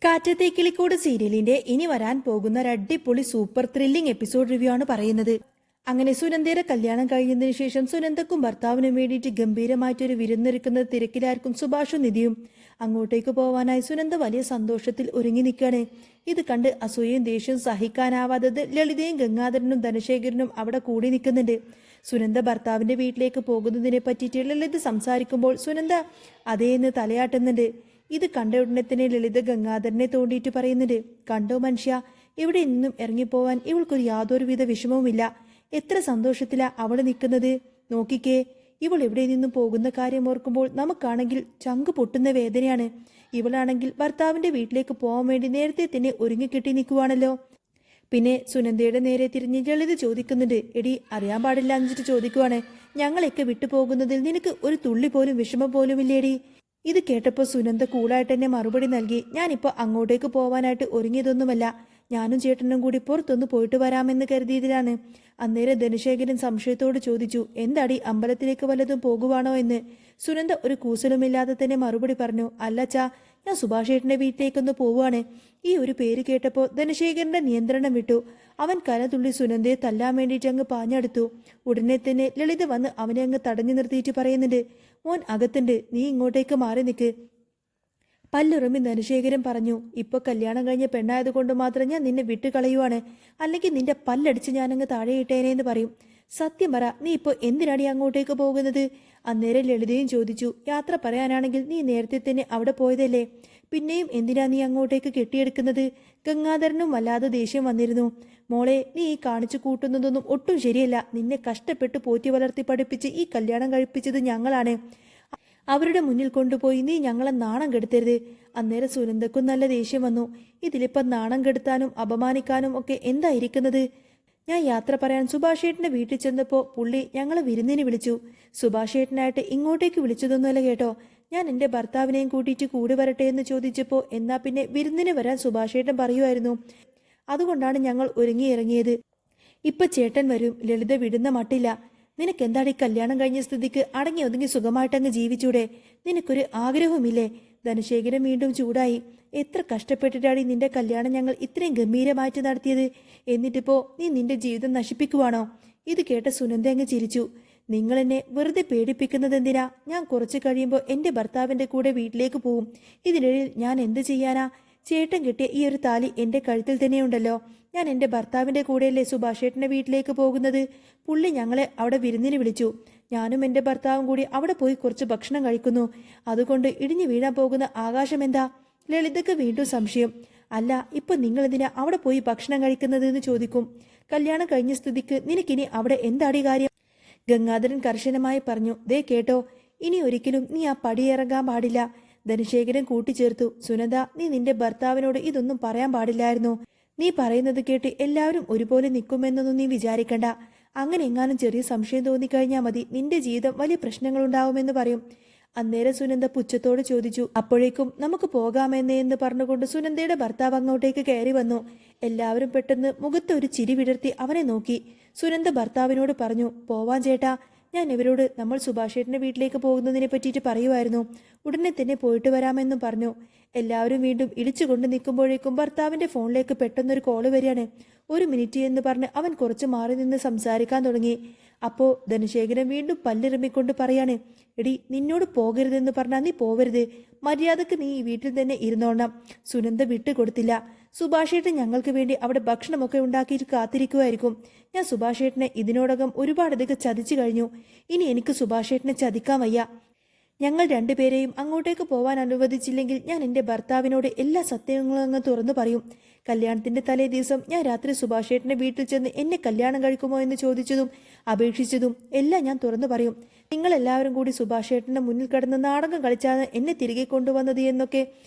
കാറ്റത്തെ കിളിക്കൂട് സീരിയലിന്റെ ഇനി വരാൻ പോകുന്ന ഒരു അടിപൊളി സൂപ്പർ ത്രില്ലിംഗ് എപ്പിസോഡ് റിവ്യൂ ആണ് പറയുന്നത്. അങ്ങനെ സുനന്ദയുടെ കല്യാണം കഴിഞ്ഞതിന് ശേഷം സുനന്ദക്കും ഭർത്താവിനും വേണ്ടിയിട്ട് ഗംഭീരമായിട്ടൊരു വിരുന്നൊരുക്കുന്ന തിരക്കിലായിരിക്കും സുഭാഷും നിധിയും. അങ്ങോട്ടേക്ക് പോവാനായി സുനന്ദ വലിയ സന്തോഷത്തിൽ ഒരുങ്ങി നിൽക്കുകയാണ്. ഇത് കണ്ട് അസൂയയും ദേഷ്യവും സഹിക്കാനാവാത്തത് ലളിതയും ഗംഗാധരനും ധനശേഖരനും അവിടെ കൂടി നിൽക്കുന്നുണ്ട്. സുനന്ദ ഭർത്താവിന്റെ വീട്ടിലേക്ക് പോകുന്നതിനെ പറ്റിയിട്ട് ലളിത സംസാരിക്കുമ്പോൾ സുനന്ദ അതേന്ന് തലയാട്ടുന്നുണ്ട്. ഇത് കണ്ട ഉടനെ തന്നെ ലളിത ഗംഗാധരനെ തോണ്ടിയിട്ട് പറയുന്നുണ്ട്, കണ്ടോ മനുഷ്യ, ഇവിടെ നിന്നും ഇറങ്ങിപ്പോവാൻ ഇവൾക്കൊരു യാതൊരുവിധ വിഷമവുമില്ല. എത്ര സന്തോഷത്തിലാ അവൾ നിൽക്കുന്നത് നോക്കിക്കേ. ഇവൾ ഇവിടെ നിന്നും പോകുന്ന കാര്യം ഓർക്കുമ്പോൾ നമുക്കാണെങ്കിൽ ചങ്ക് പൊട്ടുന്ന വേദനയാണ്. ഇവളാണെങ്കിൽ ഭർത്താവിന്റെ വീട്ടിലേക്ക് പോകാൻ വേണ്ടി നേരത്തെ തന്നെ ഒരുങ്ങിക്കെട്ടി നിൽക്കുവാണല്ലോ. പിന്നെ സുനന്ദയുടെ നേരെ തിരിഞ്ഞ് ലളിത ചോദിക്കുന്നുണ്ട്, എടി അറിയാൻ പാടില്ല എന്നിട്ട് ചോദിക്കുവാണ്, ഞങ്ങളെയൊക്കെ വിട്ടുപോകുന്നതിൽ നിനക്ക് ഒരു തുള്ളി പോലും വിഷമം പോലും ഇല്ലേടി? ഇത് കേട്ടപ്പോൾ സുനന്ദ കൂളായിട്ട് തന്നെ മറുപടി നൽകി, ഞാനിപ്പോൾ അങ്ങോട്ടേക്ക് പോവാനായിട്ട് ഒരുങ്ങിയതൊന്നുമല്ല, ഞാനും ചേട്ടനും കൂടി പുറത്തൊന്ന് പോയിട്ട് വരാമെന്ന് കരുതിയതിലാണ്. അന്നേരം ധനശേഖരൻ സംശയത്തോട് ചോദിച്ചു, എന്താടി അമ്പലത്തിലേക്ക് വല്ലതും പോകുവാണോ എന്ന്. സുനന്ദ ഒരു കൂസലുമില്ലാതെ തന്നെ മറുപടി പറഞ്ഞു, അല്ലച്ചാ, ഞാൻ സുഭാഷേട്ടന്റെ വീട്ടിലേക്കൊന്ന് പോവുകയാണ്. ഈ ഒരു പേര് കേട്ടപ്പോൾ ധനശേഖരന്റെ നിയന്ത്രണം വിട്ടു. അവൻ കലതുള്ളി സുനന്ദയെ തല്ലാൻ വേണ്ടിയിട്ട് അങ്ങ് പാഞ്ഞെടുത്തു. ഉടനെ തന്നെ ലളിത വന്ന് അവനെ അങ്ങ് തടഞ്ഞു നിർത്തിയിട്ട് പറയുന്നുണ്ട്, മോൻ അകത്തുണ്ട്, നീ ഇങ്ങോട്ടേക്ക് മാറി നിൽക്ക്. പല്ലുറമ്പി ധനശേഖരൻ പറഞ്ഞു, ഇപ്പൊ കല്യാണം കഴിഞ്ഞ പെണ്ണായതുകൊണ്ട് മാത്രം ഞാൻ നിന്നെ വിട്ടുകളയുവാണ്, അല്ലെങ്കിൽ നിന്റെ പല്ലടിച്ച് ഞാനങ്ങ് താഴെയിട്ടേനേന്ന് പറയും. സത്യം പറ, നീ ഇപ്പോൾ എന്തിനാണ് അങ്ങോട്ടേക്ക് പോകുന്നത്? അന്നേരം ലളിതയും ചോദിച്ചു, യാത്ര പറയാനാണെങ്കിൽ നീ നേരത്തെ തന്നെ അവിടെ പോയതല്ലേ, പിന്നെയും എന്തിനാ നീ അങ്ങോട്ടേക്ക് കെട്ടിയെടുക്കുന്നത്? ഗംഗാധരനും വല്ലാതെ ദേഷ്യം വന്നിരുന്നു. മോളെ, നീ ഈ കാണിച്ചു കൂട്ടുന്നതൊന്നും ഒട്ടും ശരിയല്ല. നിന്നെ കഷ്ടപ്പെട്ട് പോറ്റി വളർത്തി പഠിപ്പിച്ച് ഈ കല്യാണം കഴിപ്പിച്ചത് ഞങ്ങളാണ്. അവരുടെ മുന്നിൽ കൊണ്ടുപോയി നീ ഞങ്ങളെ നാണം കെടുത്തരുത്. അന്നേരം സുനന്ദക്കും നല്ല ദേഷ്യം വന്നു. ഇതിലിപ്പം നാണം കെടുത്താനും അപമാനിക്കാനും ഒക്കെ എന്തായിരിക്കുന്നത്? ഞാൻ യാത്ര പറയാൻ സുഭാഷേട്ടന്റെ വീട്ടിൽ ചെന്നപ്പോൾ പുള്ളി ഞങ്ങളെ വിരുന്നിന് വിളിച്ചു. സുഭാഷേട്ടനായിട്ട് ഇങ്ങോട്ടേക്ക് വിളിച്ചതൊന്നുമല്ല കേട്ടോ. ഞാൻ എൻ്റെ ഭർത്താവിനെയും കൂട്ടിയിട്ട് കൂടി വരട്ടെ എന്ന് ചോദിച്ചപ്പോൾ എന്നാ പിന്നെ വിരുന്നിന് വരാൻ സുഭാഷേട്ടൻ പറയുമായിരുന്നു. അതുകൊണ്ടാണ് ഞങ്ങൾ ഒരുങ്ങിയിറങ്ങിയത്. ഇപ്പൊ ചേട്ടൻ വരും. ലളിത വിടുന്ന മട്ടില്ല. നിനക്കെന്താടി കല്യാണം കഴിഞ്ഞ സ്ഥിതിക്ക് അടങ്ങി ഒതുങ്ങി സുഖമായിട്ടങ്ങ് ജീവിച്ചൂടെ? നിനക്കൊരു ആഗ്രഹവുമില്ലേ? ധനശേഖരൻ വീണ്ടും ചൂടായി. എത്ര കഷ്ടപ്പെട്ടിട്ടാണ് നിന്റെ കല്യാണം ഞങ്ങൾ ഇത്രയും ഗംഭീരമായിട്ട് നടത്തിയത്, എന്നിട്ടിപ്പോ നീ നിന്റെ ജീവിതം നശിപ്പിക്കുവാണോ? ഇത് കേട്ട സുനന്ദ അങ്ങ് ചിരിച്ചു. നിങ്ങൾ എന്നെ വെറുതെ പേടിപ്പിക്കുന്നത് എന്തിനാ? ഞാൻ കുറച്ച് കഴിയുമ്പോൾ എൻ്റെ ഭർത്താവിൻ്റെ കൂടെ വീട്ടിലേക്ക് പോവും. ഇതിനിടയിൽ ഞാൻ എന്ത് ചെയ്യാനാ? ചേട്ടൻ കിട്ടിയ ഈ ഒരു താലി എൻ്റെ കഴുത്തിൽ തന്നെയുണ്ടല്ലോ. ഞാൻ എൻ്റെ ഭർത്താവിൻ്റെ കൂടെയല്ലേ സുഭാഷേട്ടൻ്റെ വീട്ടിലേക്ക് പോകുന്നത്. പുള്ളി ഞങ്ങളെ അവിടെ വിരുന്നിന് വിളിച്ചു. ഞാനും എൻ്റെ ഭർത്താവും കൂടി അവിടെ പോയി കുറച്ച് ഭക്ഷണം കഴിക്കുന്നു. അതുകൊണ്ട് ഇടിഞ്ഞു വീഴാൻ പോകുന്ന ആകാശം എന്താ? ലളിതയ്ക്ക് വീണ്ടും സംശയം. അല്ല, ഇപ്പൊ നിങ്ങൾ എന്തിനാ അവിടെ പോയി ഭക്ഷണം കഴിക്കുന്നത് എന്ന് ചോദിക്കും. കല്യാണം കഴിഞ്ഞ സ്ഥിതിക്ക് നിനക്കിനി അവിടെ എന്താടി കാര്യം? ഗംഗാധരൻ കർശനമായി പറഞ്ഞു, ദേ കേട്ടോ, ഇനി ഒരിക്കലും നീ ആ പടിയിറങ്ങാൻ പാടില്ല. ധനശേഖരൻ കൂട്ടിച്ചേർത്തു, സുനന്ദ, നീ നിന്റെ ഭർത്താവിനോട് ഇതൊന്നും പറയാൻ പാടില്ലായിരുന്നു. നീ പറയുന്നത് കേട്ട് എല്ലാവരും ഒരുപോലെ നിൽക്കുമെന്നൊന്നും നീ വിചാരിക്കണ്ട. അങ്ങനെ എങ്ങാനും ചെറിയ സംശയം തോന്നിക്കഴിഞ്ഞാൽ മതി, നിന്റെ ജീവിതം വലിയ പ്രശ്നങ്ങളുണ്ടാവുമെന്ന് പറയും. അന്നേരം സുനന്ദ പുച്ഛത്തോട് ചോദിച്ചു, അപ്പോഴേക്കും നമുക്ക് പോകാമെന്നേ എന്ന് പറഞ്ഞുകൊണ്ട് സുനന്ദയുടെ ഭർത്താവ് അങ്ങോട്ടേക്ക് കയറി വന്നു. എല്ലാവരും പെട്ടെന്ന് മുഖത്ത് ഒരു ചിരി വിടർത്തി അവനെ നോക്കി. സുനന്ദ ഭർത്താവിനോട് പറഞ്ഞു, പോവാൻ ചേട്ടാ, ഞാൻ ഇവരോട് നമ്മൾ സുഭാഷേട്ടൻ്റെ വീട്ടിലേക്ക് പോകുന്നതിനെ പറ്റിയിട്ട് പറയുമായിരുന്നു. ഉടനെ തന്നെ പോയിട്ട് വരാമെന്നും പറഞ്ഞു. എല്ലാവരും വീണ്ടും ഇടിച്ചുകൊണ്ട് നിൽക്കുമ്പോഴേക്കും ഭർത്താവിൻ്റെ ഫോണിലേക്ക് പെട്ടെന്നൊരു കോള് വരികയാണ്. 1 മിനിറ്റ് എന്ന് പറഞ്ഞ് അവൻ കുറച്ച് മാറി നിന്ന് സംസാരിക്കാൻ തുടങ്ങി. അപ്പോൾ ധനശേഖരൻ വീണ്ടും പല്ലിറമ്മിക്കൊണ്ട് പറയാണ്, എടി, നിന്നോട് പോകരുതെന്ന് പറഞ്ഞാൽ നീ പോവരുത്. മര്യാദക്ക് നീ ഈ വീട്ടിൽ തന്നെ ഇരുന്നോണം. സുനന്ദ വിട്ടുകൊടുത്തില്ല. സുഭാഷേട്ടൻ ഞങ്ങൾക്ക് വേണ്ടി അവിടെ ഭക്ഷണമൊക്കെ ഉണ്ടാക്കിയിട്ട് കാത്തിരിക്കുമായിരിക്കും. ഞാൻ സുഭാഷേട്ടനെ ഇതിനോടകം ഒരുപാടധികം ചതിച്ചു കഴിഞ്ഞു. ഇനി എനിക്ക് സുഭാഷേട്ടനെ ചതിക്കാൻ വയ്യ. ഞങ്ങൾ രണ്ടുപേരെയും അങ്ങോട്ടേക്ക് പോവാൻ അനുവദിച്ചില്ലെങ്കിൽ ഞാൻ എൻ്റെ ഭർത്താവിനോട് എല്ലാ സത്യങ്ങളും അങ്ങ് തുറന്നു പറയും. കല്യാണത്തിൻ്റെ തലേ ദിവസം ഞാൻ രാത്രി സുഭാഷേട്ടൻ്റെ വീട്ടിൽ ചെന്ന് എന്നെ കല്യാണം കഴിക്കുമോ എന്ന് ചോദിച്ചതും അപേക്ഷിച്ചതും എല്ലാം ഞാൻ തുറന്നു പറയും. നിങ്ങളെല്ലാവരും കൂടി സുഭാഷേട്ടൻ്റെ മുന്നിൽ കിടന്ന് നാടകം കളിച്ചാണ് എന്നെ തിരികെ കൊണ്ടുവന്നത് എന്നൊക്കെ,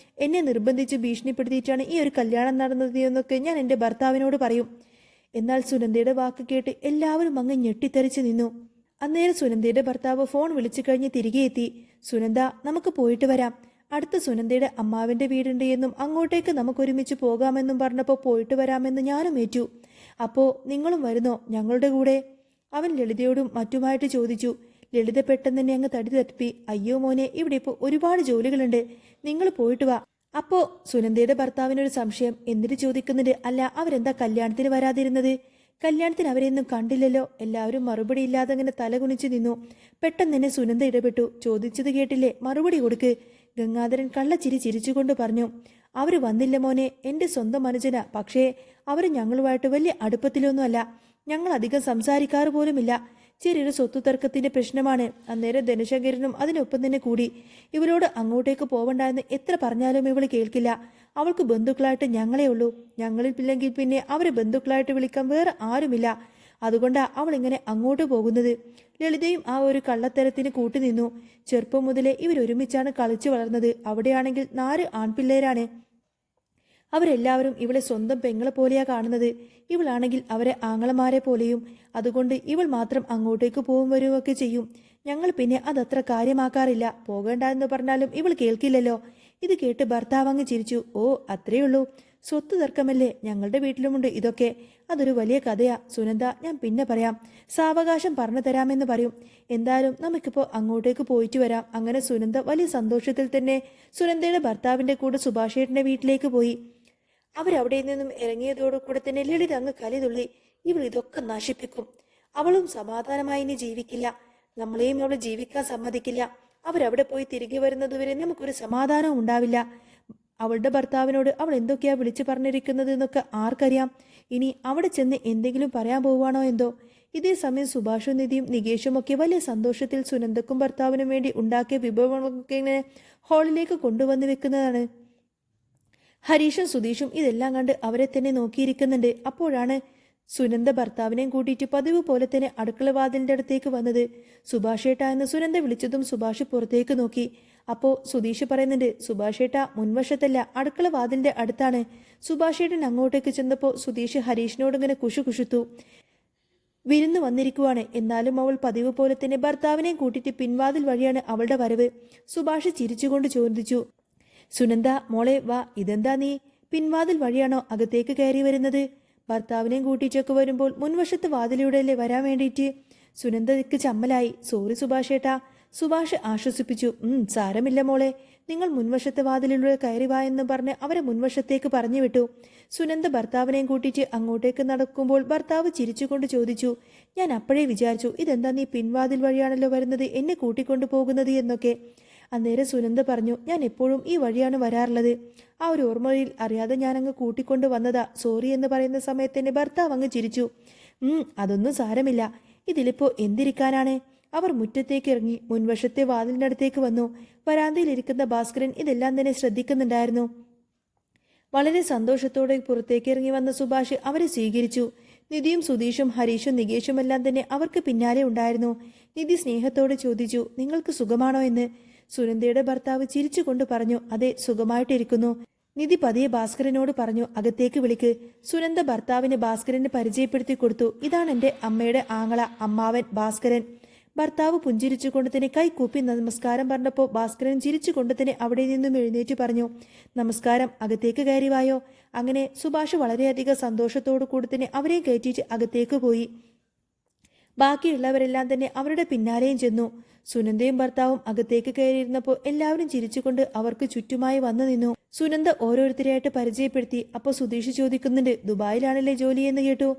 എന്നെ നിർബന്ധിച്ച് ഭീഷണിപ്പെടുത്തിയിട്ടാണ് ഈ ഒരു കല്യാണം നടന്നത് എന്നൊക്കെ ഞാൻ എൻ്റെ ഭർത്താവിനോട് പറയും. എന്നാൽ സുനന്ദയുടെ വാക്ക് കേട്ട് എല്ലാവരും അങ്ങ് ഞെട്ടിത്തെറിച്ച് നിന്നു. അന്നേരം സുനന്ദയുടെ ഭർത്താവ് ഫോൺ വിളിച്ചു കഴിഞ്ഞ് തിരികെ എത്തി. സുനന്ദ, നമുക്ക് പോയിട്ട് വരാം. അടുത്ത സുനന്ദയുടെ അമ്മാവിൻ്റെ വീടുണ്ട് എന്നും അങ്ങോട്ടേക്ക് നമുക്കൊരുമിച്ച് പോകാമെന്നും പറഞ്ഞപ്പോൾ പോയിട്ട് വരാമെന്ന് ഞാനും ഏറ്റു. അപ്പോൾ നിങ്ങളും വരുന്നോ ഞങ്ങളുടെ കൂടെ? അവൻ ലളിതയോടും മറ്റുമായിട്ട് ചോദിച്ചു. ലളിത പെട്ടെന്ന് തന്നെ അങ്ങ് തടി തപ്പി, അയ്യോ മോനെ, ഇവിടെ ഇപ്പോൾ ഒരുപാട് ജോലികളുണ്ട്, നിങ്ങൾ പോയിട്ട് വാ. അപ്പോ സുനന്ദയുടെ ഭർത്താവിനൊരു സംശയം. എന്നിട്ട് ചോദിക്കുന്നുണ്ട്, അല്ല അവരെന്താ കല്യാണത്തിന് വരാതിരുന്നത്? കല്യാണത്തിന് അവരെയൊന്നും കണ്ടില്ലല്ലോ. എല്ലാവരും മറുപടി ഇല്ലാതെ അങ്ങനെ തലകുനിച്ച് നിന്നു. പെട്ടെന്ന് തന്നെ സുനന്ദ ഇടപെട്ടു. ചോദിച്ചത് കേട്ടില്ലേ, മറുപടി കൊടുക്ക്. ഗംഗാധരൻ കള്ളച്ചിരി ചിരിച്ചുകൊണ്ട് പറഞ്ഞു, അവര് വന്നില്ല മോനെ, എന്റെ സ്വന്തം അനുജന. പക്ഷേ അവര് ഞങ്ങളുമായിട്ട് വലിയ അടുപ്പത്തിലൊന്നുമല്ല. ഞങ്ങൾ അധികം സംസാരിക്കാറ് പോലുമില്ല. ചെറിയൊരു സ്വത്തു തർക്കത്തിന്റെ പ്രശ്നമാണ്. അന്നേരം ധനശങ്കരനും അതിനൊപ്പം തന്നെ കൂടി. ഇവരോട് അങ്ങോട്ടേക്ക് പോവണ്ടെന്ന് എത്ര പറഞ്ഞാലും ഇവള് കേൾക്കില്ല. അവൾക്ക് ബന്ധുക്കളായിട്ട് ഞങ്ങളേ ഉള്ളൂ. ഞങ്ങളിൽ ഇല്ലെങ്കിൽ പിന്നെ അവരെ ബന്ധുക്കളായിട്ട് വിളിക്കാൻ വേറെ ആരുമില്ല. അതുകൊണ്ടാ അവൾ ഇങ്ങനെ അങ്ങോട്ട് പോകുന്നത്. ലളിതയും ആ ഒരു കള്ളത്തരത്തിന് കൂട്ടുനിന്നു. ചെറുപ്പം മുതലേ ഇവരൊരുമിച്ചാണ് കളിച്ചു വളർന്നത്. അവിടെയാണെങ്കിൽ 4 ആൺപിള്ളേരാണ്. അവരെല്ലാവരും ഇവളെ സ്വന്തം പെങ്ങളെ പോലെയാ കാണുന്നത്. ഇവളാണെങ്കിൽ അവരെ ആങ്ങളമാരെ പോലെയും. അതുകൊണ്ട് ഇവൾ മാത്രം അങ്ങോട്ടേക്ക് പോവും വരുമൊക്കെ ചെയ്യും. ഞങ്ങൾ പിന്നെ അതത്ര കാര്യമാക്കാറില്ല. പോകണ്ട എന്ന് പറഞ്ഞാലും ഇവൾ കേൾക്കില്ലല്ലോ. ഇത് കേട്ട് ഭർത്താവ് അങ്ങ് ചിരിച്ചു. ഓ, അത്രയുള്ളൂ. സ്വത്ത് തർക്കമല്ലേ, ഞങ്ങളുടെ വീട്ടിലുമുണ്ട് ഇതൊക്കെ. അതൊരു വലിയ കഥയാ സുനന്ദ. ഞാൻ പിന്നെ പറയാം. സാവകാശം പറഞ്ഞു തരാമെന്ന് പറയും. എന്തായാലും നമുക്കിപ്പോൾ അങ്ങോട്ടേക്ക് പോയിട്ട് വരാം. അങ്ങനെ സുനന്ദ വലിയ സന്തോഷത്തിൽ തന്നെ സുനന്ദയുടെ ഭർത്താവിന്റെ കൂടെ സുഭാഷേട്ടന്റെ വീട്ടിലേക്ക് പോയി. അവരവിടെ നിന്നും ഇറങ്ങിയതോടുകൂടെ തന്നെ ലളിത അങ്ങ് കലിതുള്ളി. ഇവൾ ഇതൊക്കെ നശിപ്പിക്കും. അവളും സമാധാനമായി ഇനി ജീവിക്കില്ല. നമ്മളെയും അവളെ ജീവിക്കാൻ സമ്മതിക്കില്ല. അവരവിടെ പോയി തിരികെ വരുന്നതുവരെ നമുക്കൊരു സമാധാനം ഉണ്ടാവില്ല. അവളുടെ ഭർത്താവിനോട് അവൾ എന്തൊക്കെയാ വിളിച്ചു പറഞ്ഞിരിക്കുന്നത് എന്നൊക്കെ ആർക്കറിയാം. ഇനി അവിടെ ചെന്ന് എന്തെങ്കിലും പറയാൻ പോവാണോ എന്തോ. ഇതേ സമയം സുഭാഷും നിധിയും നികേഷും ഒക്കെ വലിയ സന്തോഷത്തിൽ സുനന്ദക്കും ഭർത്താവിനും വേണ്ടി ഉണ്ടാക്കിയ വിഭവങ്ങളൊക്കെ ഇങ്ങനെ ഹാളിലേക്ക് കൊണ്ടുവന്ന് വെക്കുന്നതാണ്. ഹരീഷും സുധീഷും ഇതെല്ലാം കണ്ട് അവരെ തന്നെ നോക്കിയിരിക്കുന്നുണ്ട്. അപ്പോഴാണ് സുനന്ദ ഭർത്താവിനെയും കൂട്ടിയിട്ട് പതിവ് പോലെ തന്നെ അടുക്കളവാതിലിന്റെ അടുത്തേക്ക് വന്നത്. സുഭാഷേട്ട എന്ന് സുനന്ദ വിളിച്ചതും സുഭാഷ് പുറത്തേക്ക് നോക്കി. അപ്പോ സുധീഷ് പറയുന്നുണ്ട്, സുഭാഷേട്ട മുൻവശത്തല്ല, അടുക്കളവാതിലിന്റെ അടുത്താണ്. സുഭാഷേട്ടൻ അങ്ങോട്ടേക്ക് ചെന്നപ്പോൾ സുധീഷ് ഹരീഷിനോട് ഇങ്ങനെ കുശുകുശുത്തു. വിരുന്ന് വന്നിരിക്കുവാണ്. എന്നാലും അവൾ പതിവ് പോലെ തന്നെ ഭർത്താവിനെയും കൂട്ടിയിട്ട് പിൻവാതിൽ വഴിയാണ് അവളുടെ വരവ്. സുഭാഷ് ചിരിച്ചുകൊണ്ട് ചോദിച്ചു, സുനന്ദ മോളെ വാ, ഇതെന്താ നീ പിൻവാതിൽ വഴിയാണോ അകത്തേക്ക് കയറി വരുന്നത്? ഭർത്താവിനെയും കൂട്ടിച്ചൊക്കെ വരുമ്പോൾ മുൻവശത്ത് വാതിലൂടെയല്ലേ വരാൻ വേണ്ടിയിട്ട്. സുനന്ദയ്ക്ക് ചമ്മലായി. സോറി സുഭാഷേട്ടാ. സുഭാഷ് ആശ്വസിപ്പിച്ചു. സാരമില്ല മോളെ, നിങ്ങൾ മുൻവശത്തെ വാതിലിലൂടെ കയറി വാ എന്ന് പറഞ്ഞ് അവരെ മുൻവശത്തേക്ക് പറഞ്ഞു വിട്ടു. സുനന്ദ ഭർത്താവിനെയും കൂട്ടിച്ച് അങ്ങോട്ടേക്ക് നടക്കുമ്പോൾ ഭർത്താവ് ചിരിച്ചുകൊണ്ട് ചോദിച്ചു, ഞാൻ അപ്പോഴേ വിചാരിച്ചു ഇതെന്താ നീ പിൻവാതിൽ വഴിയാണല്ലോ വരുന്നത്, എന്നെ കൂട്ടിക്കൊണ്ടു പോകുന്നത് എന്നൊക്കെ. അന്നേരം സുനന്ദ പറഞ്ഞു, ഞാൻ എപ്പോഴും ഈ വഴിയാണ് വരാറുള്ളത്. ആ ഒരു ഓർമ്മയിൽ അറിയാതെ ഞാനങ്ങ് കൂട്ടിക്കൊണ്ട് വന്നതാ, സോറി എന്ന് പറയുന്ന സമയത്ത് തന്നെ ഭർത്താവ് അങ്ങ് ചിരിച്ചു. അതൊന്നും സാരമില്ല. ഇതിലിപ്പോ എന്തിരിക്കാനാണ്? അവർ മുറ്റത്തേക്ക് ഇറങ്ങി മുൻവശത്തെ വാതിലിന്റെ അടുത്തേക്ക് വന്നു. വരാന്തയിലിരിക്കുന്ന ഭാസ്കരൻ ഇതെല്ലാം തന്നെ ശ്രദ്ധിക്കുന്നുണ്ടായിരുന്നു. വളരെ സന്തോഷത്തോടെ പുറത്തേക്ക് ഇറങ്ങി വന്ന സുഭാഷ് അവരെ സ്വീകരിച്ചു. നിധിയും സുധീഷും ഹരീഷും നികേഷും എല്ലാം തന്നെ അവർക്ക് പിന്നാലെ ഉണ്ടായിരുന്നു. നിധി സ്നേഹത്തോടെ ചോദിച്ചു, നിങ്ങൾക്ക് സുഖമാണോ എന്ന്. സുനന്ദയുടെ ഭർത്താവ് ചിരിച്ചുകൊണ്ട് പറഞ്ഞു, അതെ, സുഖമായിട്ടിരിക്കുന്നു. നിധി പതിയെ ഭാസ്കരനോട് പറഞ്ഞു, അകത്തേക്ക് വിളിക്ക്. സുനന്ദ ഭർത്താവിന് ഭാസ്കരനെ പരിചയപ്പെടുത്തി കൊടുത്തു. ഇതാണ് എന്റെ അമ്മയുടെ ആങ്ങള, അമ്മാവൻ ഭാസ്കരൻ. ഭർത്താവ് പുഞ്ചിരിച്ചുകൊണ്ട് തന്നെ കൈകൂപ്പി നമസ്കാരം പറഞ്ഞപ്പോൾ ഭാസ്കരൻ ചിരിച്ചുകൊണ്ട് തന്നെ അവിടെ നിന്നും എഴുന്നേറ്റ് പറഞ്ഞു, നമസ്കാരം, അകത്തേക്ക് കയറി വായോ. അങ്ങനെ സുഭാഷ് വളരെയധികം സന്തോഷത്തോടു കൂടി തന്നെ അവരെ കയറ്റിയിട്ട് അകത്തേക്ക് പോയി. ബാക്കിയുള്ളവരെല്ലാം തന്നെ അവരുടെ പിന്നാലെയും ചെന്നു. സുനന്ദയും ഭർത്താവും അകത്തേക്ക് കയറിയിരുന്നപ്പോൾ എല്ലാവരും ചിരിച്ചുകൊണ്ട് അവർക്ക് ചുറ്റുമായി വന്നു നിന്നു. സുനന്ദ ഓരോരുത്തരെയായിട്ട് പരിചയപ്പെടുത്തി. അപ്പോൾ സുധീഷ് ചോദിക്കുന്നുണ്ട്, ദുബായിലാണല്ലേ ജോലി എന്ന് കേട്ടു.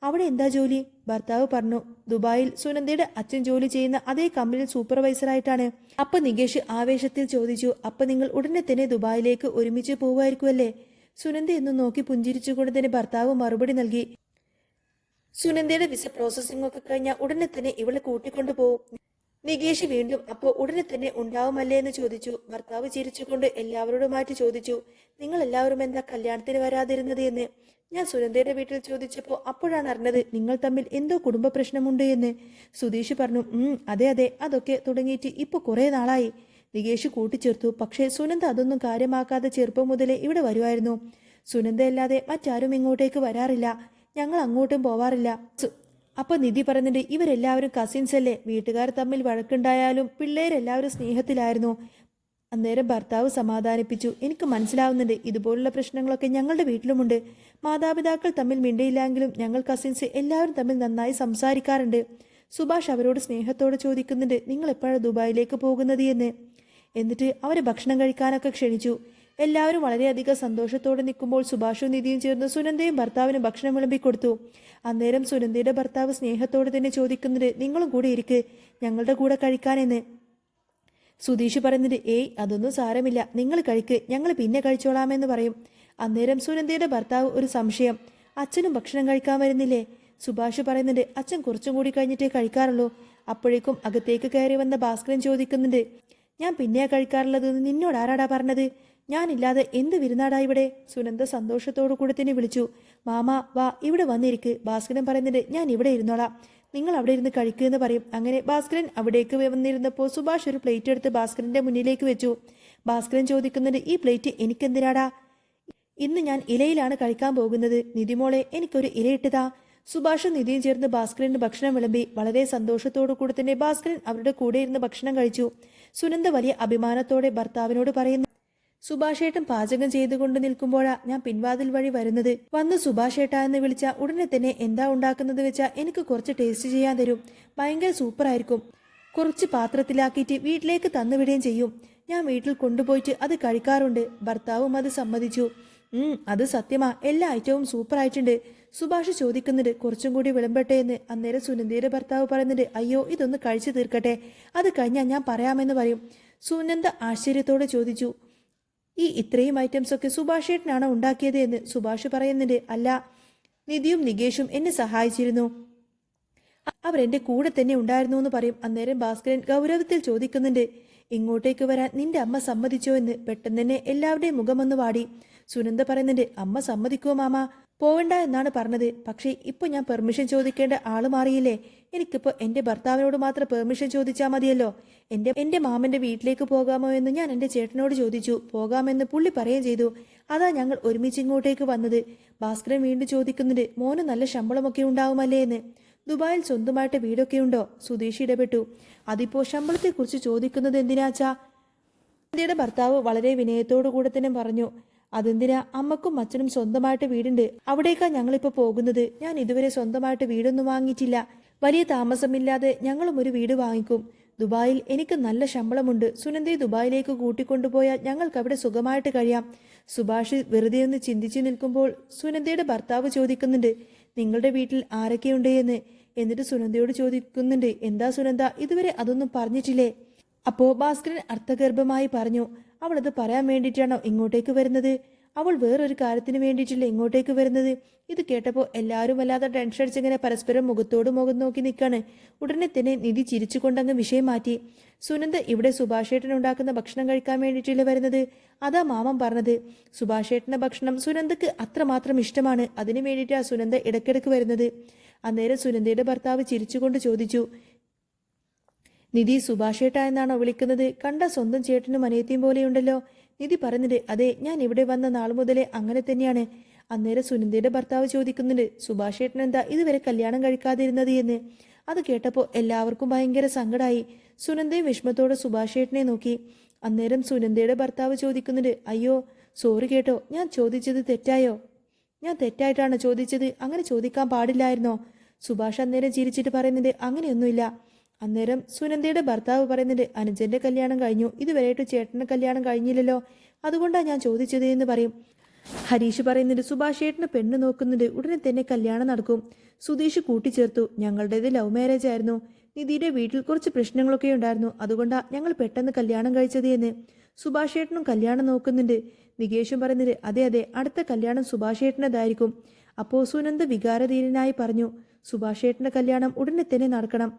അവിടെ എന്താ ജോലി? ഭർത്താവ് പറഞ്ഞു, ദുബായിൽ സുനന്ദയുടെ അച്ഛൻ ജോലി ചെയ്യുന്ന അതേ കമ്പനിയിൽ സൂപ്പർവൈസറായിട്ടാണ്. അപ്പൊ നികേഷ് ആവേശത്തിൽ ചോദിച്ചു, അപ്പൊ നിങ്ങൾ ഉടനെ തന്നെ ദുബായിലേക്ക് ഒരുമിച്ച് പോവുമായിരിക്കുമല്ലേ? സുനന്ദ എന്നും നോക്കി പുഞ്ചിരിച്ചുകൊണ്ട് തന്നെ ഭർത്താവ് മറുപടി നൽകി, സുനന്ദയുടെ വിസ പ്രോസസ്സിംഗ് ഒക്കെ കഴിഞ്ഞാൽ ഉടനെ തന്നെ ഇവളെ കൂട്ടിക്കൊണ്ടു പോകും. നികേഷ് വീണ്ടും, അപ്പോ ഉടനെ തന്നെ ഉണ്ടാവുമല്ലേ എന്ന് ചോദിച്ചു. ഭർത്താവ് ചിരിച്ചുകൊണ്ട് എല്ലാവരോടുമായിട്ട് ചോദിച്ചു, നിങ്ങൾ എല്ലാവരും എന്താ കല്യാണത്തിന് വരാതിരുന്നത് എന്ന്. ഞാൻ സുനന്ദയുടെ വീട്ടിൽ ചോദിച്ചപ്പോൾ അപ്പോഴാണ് അറിഞ്ഞത് നിങ്ങൾ തമ്മിൽ എന്തോ കുടുംബ പ്രശ്നമുണ്ട് എന്ന്. സുധീഷ് പറഞ്ഞു, അതെ അതെ, അതൊക്കെ തുടങ്ങിയിട്ട് ഇപ്പൊ കുറെ നാളായി. നികേഷ് കൂട്ടിച്ചേർത്തു. പക്ഷേ സുനന്ദ അതൊന്നും കാര്യമാക്കാതെ ചെറുപ്പം മുതലേ ഇവിടെ വരുമായിരുന്നു. സുനന്ദയല്ലാതെ മറ്റാരും ഇങ്ങോട്ടേക്ക് വരാറില്ല. ഞങ്ങൾ അങ്ങോട്ടും പോവാറില്ല. അപ്പൊ നിധി പറയുന്നുണ്ട്, ഇവരെല്ലാവരും കസിൻസ് അല്ലേ, വീട്ടുകാർ തമ്മിൽ വഴക്കുണ്ടായാലും പിള്ളേരെല്ലാവരും സ്നേഹത്തിലായിരുന്നു. അന്നേരം ഭർത്താവ് സമാധാനിപ്പിച്ചു, എനിക്ക് മനസ്സിലാവുന്നുണ്ട്, ഇതുപോലുള്ള പ്രശ്നങ്ങളൊക്കെ ഞങ്ങളുടെ വീട്ടിലുമുണ്ട്. മാതാപിതാക്കൾ തമ്മിൽ മിണ്ടയില്ലെങ്കിലും ഞങ്ങൾ കസിൻസ് എല്ലാവരും തമ്മിൽ നന്നായി സംസാരിക്കാറുണ്ട്. സുഭാഷ് അവരോട് സ്നേഹത്തോടെ ചോദിക്കുന്നുണ്ട്, നിങ്ങൾ എപ്പോഴാണ് ദുബായിലേക്ക് പോകുന്നത് എന്ന്. എന്നിട്ട് അവരെ ഭക്ഷണം കഴിക്കാനൊക്കെ ക്ഷണിച്ചു. എല്ലാവരും വളരെയധികം സന്തോഷത്തോടെ നിൽക്കുമ്പോൾ സുഭാഷും നിധിയും ചേർന്ന് സുനന്ദയും ഭർത്താവിനും ഭക്ഷണം വിളമ്പിക്കൊടുത്തു. അന്നേരം സുനന്ദയുടെ ഭർത്താവ് സ്നേഹത്തോടെ തന്നെ ചോദിക്കുന്നത്, നിങ്ങളും കൂടെ ഇരിക്ക്, ഞങ്ങളുടെ കൂടെ കഴിക്കാനെന്ന്. സുധീഷ് പറയുന്നത്, ഏയ് അതൊന്നും സാരമില്ല, നിങ്ങൾ കഴിക്ക്, ഞങ്ങൾ പിന്നെ കഴിച്ചോളാമെന്ന് പറയും. അന്നേരം സുനന്ദയുടെ ഭർത്താവ് ഒരു സംശയം, അച്ഛനും ഭക്ഷണം കഴിക്കാൻ വരുന്നില്ലേ? സുഭാഷ് പറയുന്നുണ്ട്, അച്ഛൻ കുറച്ചും കൂടി കഴിഞ്ഞിട്ടേ കഴിക്കാറുള്ളൂ. അപ്പോഴേക്കും അകത്തേക്ക് കയറി വന്ന ഭാസ്കരൻ ചോദിക്കുന്നുണ്ട്, ഞാൻ പിന്നെയാ കഴിക്കാറുള്ളതെന്ന് നിന്നോട് ആരാടാ പറഞ്ഞത്? ഞാനില്ലാതെ എന്ത് വിരുന്നാടാ ഇവിടെ? സുനന്ദ സന്തോഷത്തോടു കൂടെ തന്നെ വിളിച്ചു. മാമ വാ, ഇവിടെ വന്നിരിക്ക്. ഭാസ്കരൻ പറയുന്നുണ്ട്, ഞാൻ ഇവിടെ ഇരുന്നോളാം, നിങ്ങൾ അവിടെ ഇരുന്ന് കഴിക്കുമെന്ന് പറയും. അങ്ങനെ ഭാസ്കരൻ അവിടേക്ക് വന്നിരുന്നപ്പോൾ സുഭാഷ് ഒരു പ്ലേറ്റ് എടുത്ത് ഭാസ്കരന്റെ മുന്നിലേക്ക് വെച്ചു. ഭാസ്കരൻ ചോദിക്കുന്നുണ്ട്, ഈ പ്ലേറ്റ് എനിക്കെന്തിനാടാ? ഇന്ന് ഞാൻ ഇലയിലാണ് കഴിക്കാൻ പോകുന്നത്. നിധിമോളെ, എനിക്കൊരു ഇലയിട്ടതാ. സുഭാഷും നിധിയും ചേർന്ന് ഭാസ്കരന് ഭക്ഷണം വിളമ്പി. വളരെ സന്തോഷത്തോടു കൂടെ തന്നെ ഭാസ്കരൻ അവരുടെ കൂടെ ഇരുന്ന് ഭക്ഷണം കഴിച്ചു. സുനന്ദ വലിയ അഭിമാനത്തോടെ ഭർത്താവിനോട് പറയുന്നു, സുഭാഷേട്ടൻ പാചകം ചെയ്തുകൊണ്ട് നിൽക്കുമ്പോഴാ ഞാൻ പിൻവാതിൽ വഴി വരുന്നത്. വന്ന് സുഭാഷേട്ട എന്ന് വിളിച്ച ഉടനെ തന്നെ എന്താ ഉണ്ടാക്കുന്നത് വെച്ചാൽ എനിക്ക് കുറച്ച് ടേസ്റ്റ് ചെയ്യാൻ തരും. ഭയങ്കര സൂപ്പറായിരിക്കും. കുറച്ച് പാത്രത്തിലാക്കിയിട്ട് വീട്ടിലേക്ക് തന്നുവിടുകയും ചെയ്യും. ഞാൻ വീട്ടിൽ കൊണ്ടുപോയിട്ട് അത് കഴിക്കാറുണ്ട്. ഭർത്താവും അത് സമ്മതിച്ചു. അത് സത്യമാ, എല്ലാ ഐറ്റവും സൂപ്പറായിട്ടുണ്ട്. സുഭാഷ് ചോദിക്കുന്നുണ്ട്, കുറച്ചും കൂടി വിളമ്പട്ടെ എന്ന്. അന്നേരം സുനന്ദയുടെ ഭർത്താവ് പറയുന്നുണ്ട്, അയ്യോ ഇതൊന്ന് കഴിച്ചു തീർക്കട്ടെ, അത് കഴിഞ്ഞാൽ ഞാൻ പറയാമെന്ന് പറയും. സുനന്ദ ആശ്ചര്യത്തോടെ ചോദിച്ചു, ഈ ഇത്രയും ഐറ്റംസ് ഒക്കെ സുഭാഷേട്ടനാണോ ഉണ്ടാക്കിയത് എന്ന്. സുഭാഷ് പറയുന്നുണ്ട്, അല്ല, നിധിയും നികേഷും എന്നെ സഹായിച്ചിരുന്നു, അവരെന്റെ കൂടെ തന്നെ ഉണ്ടായിരുന്നു എന്ന് പറയും. അന്നേരം ഭാസ്കരൻ ഗൗരവത്തിൽ ചോദിക്കുന്നുണ്ട്, ഇങ്ങോട്ടേക്ക് വരാൻ നിന്റെ അമ്മ സമ്മതിച്ചോ എന്ന്. പെട്ടെന്ന് തന്നെ എല്ലാവരുടെയും മുഖമൊന്ന് വാടി. സുനന്ദ പറയുന്നുണ്ട്, അമ്മ സമ്മതിക്കുമോ മാമ? പോവണ്ട എന്നാണ് പറഞ്ഞത്. പക്ഷേ ഇപ്പൊ ഞാൻ പെർമിഷൻ ചോദിക്കേണ്ട ആള് മാറിയില്ലേ? എനിക്കിപ്പോ എന്റെ ഭർത്താവിനോട് മാത്രം പെർമിഷൻ ചോദിച്ചാൽ മതിയല്ലോ. എന്റെ മാമന്റെ വീട്ടിലേക്ക് പോകാമോ എന്ന് ഞാൻ എന്റെ ചേട്ടനോട് ചോദിച്ചു. പോകാമെന്ന് പുള്ളി പറയുകയും ചെയ്തു. അതാ ഞങ്ങൾ ഒരുമിച്ച് ഇങ്ങോട്ടേക്ക് വന്നത്. ഭാസ്കരൻ വീണ്ടും ചോദിക്കുന്നുണ്ട്, മോന് നല്ല ശമ്പളമൊക്കെ ഉണ്ടാവുമല്ലേ എന്ന്. ദുബായിൽ സ്വന്തമായിട്ട് വീടൊക്കെ ഉണ്ടോ? സുധീഷ് ഇടപെട്ടു. അതിപ്പോ ശമ്പളത്തെക്കുറിച്ച് ചോദിക്കുന്നത് എന്തിനാച്ചാ? ഇന്ത്യയുടെ ഭർത്താവ് വളരെ വിനയത്തോടു കൂടെ തന്നെ പറഞ്ഞു, അതെന്തിനാ, അമ്മക്കും അച്ഛനും സ്വന്തമായിട്ട് വീടുണ്ട്, അവിടേക്കാ ഞങ്ങളിപ്പോ പോകുന്നത്. ഞാൻ ഇതുവരെ സ്വന്തമായിട്ട് വീടൊന്നും വാങ്ങിയിട്ടില്ല. വലിയ താമസമില്ലാതെ ഞങ്ങളും ഒരു വീട് വാങ്ങിക്കും. ദുബായിൽ എനിക്ക് നല്ല ശമ്പളമുണ്ട്. സുനന്ദയെ ദുബായിലേക്ക് കൂട്ടിക്കൊണ്ടുപോയാൽ ഞങ്ങൾക്ക് അവിടെ സുഖമായിട്ട് കഴിയാം. സുഭാഷ് വെറുതെ ഒന്ന് ചിന്തിച്ചു നിൽക്കുമ്പോൾ സുനന്ദയുടെ ഭർത്താവ് ചോദിക്കുന്നുണ്ട്, നിങ്ങളുടെ വീട്ടിൽ ആരൊക്കെയുണ്ട് എന്ന്. എന്നിട്ട് സുനന്ദയോട് ചോദിക്കുന്നുണ്ട്, എന്താ സുനന്ദ, ഇതുവരെ അതൊന്നും പറഞ്ഞിട്ടില്ലേ? അപ്പോ ഭാസ്കരൻ അർത്ഥഗർഭമായി പറഞ്ഞു, അവളത് പറയാൻ വേണ്ടിയിട്ടാണോ ഇങ്ങോട്ടേക്ക് വരുന്നത്? അവൾ വേറൊരു കാര്യത്തിന് വേണ്ടിയിട്ടില്ല ഇങ്ങോട്ടേക്ക് വരുന്നത്. ഇത് കേട്ടപ്പോൾ എല്ലാവരും വല്ലാതെ ടെൻഷൻ അടിച്ചിങ്ങനെ പരസ്പരം മുഖത്തോട് മുഖം നോക്കി നിൽക്കാണ്. ഉടനെ തന്നെ നിധി ചിരിച്ചുകൊണ്ടങ്ങ് വിഷയം മാറ്റി. സുനന്ദ ഇവിടെ സുഭാഷേട്ടൻ ഉണ്ടാക്കുന്ന ഭക്ഷണം കഴിക്കാൻ വേണ്ടിയിട്ടില്ല വരുന്നത്. അതാ മാമൻ പറഞ്ഞത്. സുഭാഷേട്ടന്റെ ഭക്ഷണം സുനന്ദക്ക് അത്രമാത്രം ഇഷ്ടമാണ്. അതിനു വേണ്ടിയിട്ടാണ് സുനന്ദ ഇടയ്ക്കിടയ്ക്ക് വരുന്നത്. അന്നേരം സുനന്ദയുടെ ഭർത്താവ് ചിരിച്ചുകൊണ്ട് ചോദിച്ചു, നിധി സുഭാഷേട്ട എന്നാണോ വിളിക്കുന്നത്? കണ്ട സ്വന്തം ചേട്ടനും അനിയത്തിയും പോലെയുണ്ടല്ലോ. നിധി പറഞ്ഞിട്ട്, അതെ, ഞാൻ ഇവിടെ വന്ന നാൾ മുതലേ അങ്ങനെ തന്നെയാണ്. അന്നേരം സുനന്ദയുടെ ഭർത്താവ് ചോദിക്കുന്നുണ്ട്, സുഭാഷേട്ടൻ എന്താ ഇതുവരെ കല്യാണം കഴിക്കാതിരുന്നത് എന്ന്. അത് കേട്ടപ്പോൾ എല്ലാവർക്കും ഭയങ്കര സങ്കടമായി. സുനന്ദയും വിഷമത്തോടെ സുഭാഷേട്ടനെ നോക്കി. അന്നേരം സുനന്ദയുടെ ഭർത്താവ് ചോദിക്കുന്നുണ്ട്, അയ്യോ സോറി കേട്ടോ, ഞാൻ ചോദിച്ചത് തെറ്റായോ? ഞാൻ തെറ്റായിട്ടാണ് ചോദിച്ചത്, അങ്ങനെ ചോദിക്കാൻ പാടില്ലായിരുന്നോ? സുഭാഷ് അന്നേരം ചിരിച്ചിട്ട് പറയുന്നുണ്ട്, അങ്ങനെയൊന്നുമില്ല. അന്നേരം സുനന്ദയുടെ ഭർത്താവ് പറയുന്നുണ്ട്, അനുജന്റെ കല്യാണം കഴിഞ്ഞു, ഇതുവരെയായിട്ട് ചേട്ടന്റെ കല്യാണം കഴിഞ്ഞില്ലല്ലോ, അതുകൊണ്ടാണ് ഞാൻ ചോദിച്ചത് എന്ന് പറയും. ഹരീഷ് പറയുന്നുണ്ട്, സുഭാഷ് ഏട്ടന് പെണ്ണ് നോക്കുന്നുണ്ട്, ഉടനെ തന്നെ കല്യാണം നടക്കും. സുധീഷ് കൂട്ടിച്ചേർത്തു, ഞങ്ങളുടേത് ലവ് മാരേജ് ആയിരുന്നു. നിധിയുടെ വീട്ടിൽ കുറച്ച് പ്രശ്നങ്ങളൊക്കെ ഉണ്ടായിരുന്നു, അതുകൊണ്ടാണ് ഞങ്ങൾ പെട്ടെന്ന് കല്യാണം കഴിച്ചത് എന്ന്. സുഭാഷ് ഏട്ടനും കല്യാണം നോക്കുന്നുണ്ട്. നികേഷും പറയുന്നുണ്ട്, അതെ അതെ, അടുത്ത കല്യാണം സുഭാഷ് ഏട്ടനതായിരിക്കും. അപ്പോൾ സുനന്ദ വികാരധീരനായി പറഞ്ഞു, സുഭാഷ് ഏട്ടന്റെ കല്യാണം ഉടനെ തന്നെ നടക്കണം.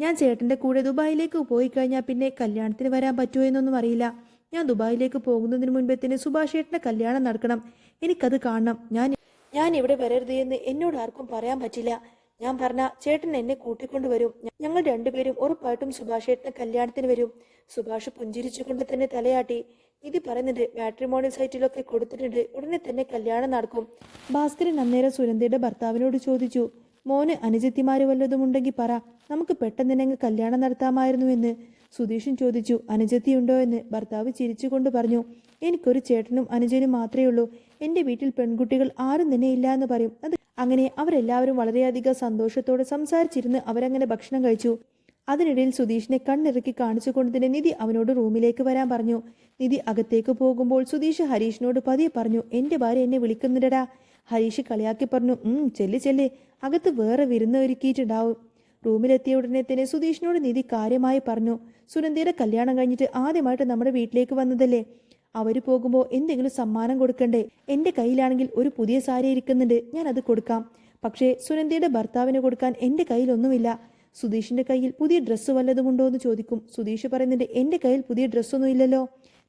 ഞാൻ ചേട്ടന്റെ കൂടെ ദുബായിലേക്ക് പോയി കഴിഞ്ഞാൽ പിന്നെ കല്യാണത്തിന് വരാൻ പറ്റുമോ എന്നൊന്നും അറിയില്ല. ഞാൻ ദുബായിലേക്ക് പോകുന്നതിന് മുൻപേ തന്നെ സുഭാഷ് ഏട്ടന്റെ കല്യാണം നടക്കണം. എനിക്കത് കാണണം. ഞാൻ ഇവിടെ വരരുത് എന്ന് എന്നോട് ആർക്കും പറയാൻ പറ്റില്ല. ഞാൻ പറഞ്ഞ ചേട്ടൻ എന്നെ കൂട്ടിക്കൊണ്ടുവരും. ഞങ്ങൾ രണ്ടുപേരും ഉറപ്പായിട്ടും സുഭാഷ് ഏട്ടന്റെ കല്യാണത്തിന് വരും. സുഭാഷ് പുഞ്ചിരിച്ചുകൊണ്ട് തന്നെ തലയാട്ടി. നിധി പറയുന്നുണ്ട്, മാട്രിമോണിയൽ സൈറ്റിലൊക്കെ കൊടുത്തിട്ടുണ്ട്, ഉടനെ തന്നെ കല്യാണം നടക്കും. ഭാസ്കരൻ അന്നേരം സുനന്ദയുടെ ഭർത്താവിനോട് ചോദിച്ചു, മോന് അനുജത്തിമാര് വല്ലതും ഉണ്ടെങ്കിൽ പറ, നമുക്ക് പെട്ടെന്ന് തന്നെ കല്യാണം നടത്താമായിരുന്നു എന്ന്. സുധീഷും ചോദിച്ചു, അനുജത്തിയുണ്ടോ എന്ന്. ഭർത്താവ് ചിരിച്ചുകൊണ്ട് പറഞ്ഞു, എനിക്കൊരു ചേട്ടനും അനുജനും മാത്രമേ ഉള്ളൂ. എൻ്റെ വീട്ടിൽ പെൺകുട്ടികൾ ആരും തന്നെ ഇല്ല എന്ന് പറയും. അങ്ങനെ അവരെല്ലാവരും വളരെയധികം സന്തോഷത്തോടെ സംസാരിച്ചിരുന്ന് അവരങ്ങനെ ഭക്ഷണം കഴിച്ചു. അതിനിടയിൽ സുധീഷിനെ കണ്ണിറുക്കി കാണിച്ചുകൊണ്ട് തന്നെ നിധി അവനോട് റൂമിലേക്ക് വരാൻ പറഞ്ഞു. നിധി അകത്തേക്ക് പോകുമ്പോൾ സുധീഷ് ഹരീഷിനോട് പതിയെ പറഞ്ഞു, എന്റെ ഭാര്യ എന്നെ വിളിക്കുന്നുണ്ടടാ. ഹരീഷ് കളിയാക്കി പറഞ്ഞു, ചെല്ല് ചെല്ല്, അകത്ത് വേറെ വിരുന്ന് ഒരുക്കിയിട്ടുണ്ടാവും. റൂമിലെത്തിയ ഉടനെ തന്നെ സുധീഷിനോട് നിധി കാര്യമായി പറഞ്ഞു, സുനന്ദയുടെ കല്യാണം കഴിഞ്ഞിട്ട് ആദ്യമായിട്ട് നമ്മുടെ വീട്ടിലേക്ക് വന്നതല്ലേ, അവര് പോകുമ്പോൾ എന്തെങ്കിലും സമ്മാനം കൊടുക്കണ്ടേ? എന്റെ കയ്യിലാണെങ്കിൽ ഒരു പുതിയ സാരി ഇരിക്കുന്നുണ്ട്, ഞാൻ അത് കൊടുക്കാം. പക്ഷേ സുനന്ദയുടെ ഭർത്താവിന് കൊടുക്കാൻ എന്റെ കയ്യിലൊന്നുമില്ല. സുധീഷിന്റെ കയ്യിൽ പുതിയ ഡ്രസ്സ് വല്ലതുമുണ്ടോ എന്ന് ചോദിക്കും. സുധീഷ് പറയുന്നുണ്ട്, എന്റെ കയ്യിൽ പുതിയ ഡ്രസ്സൊന്നും ഇല്ലല്ലോ.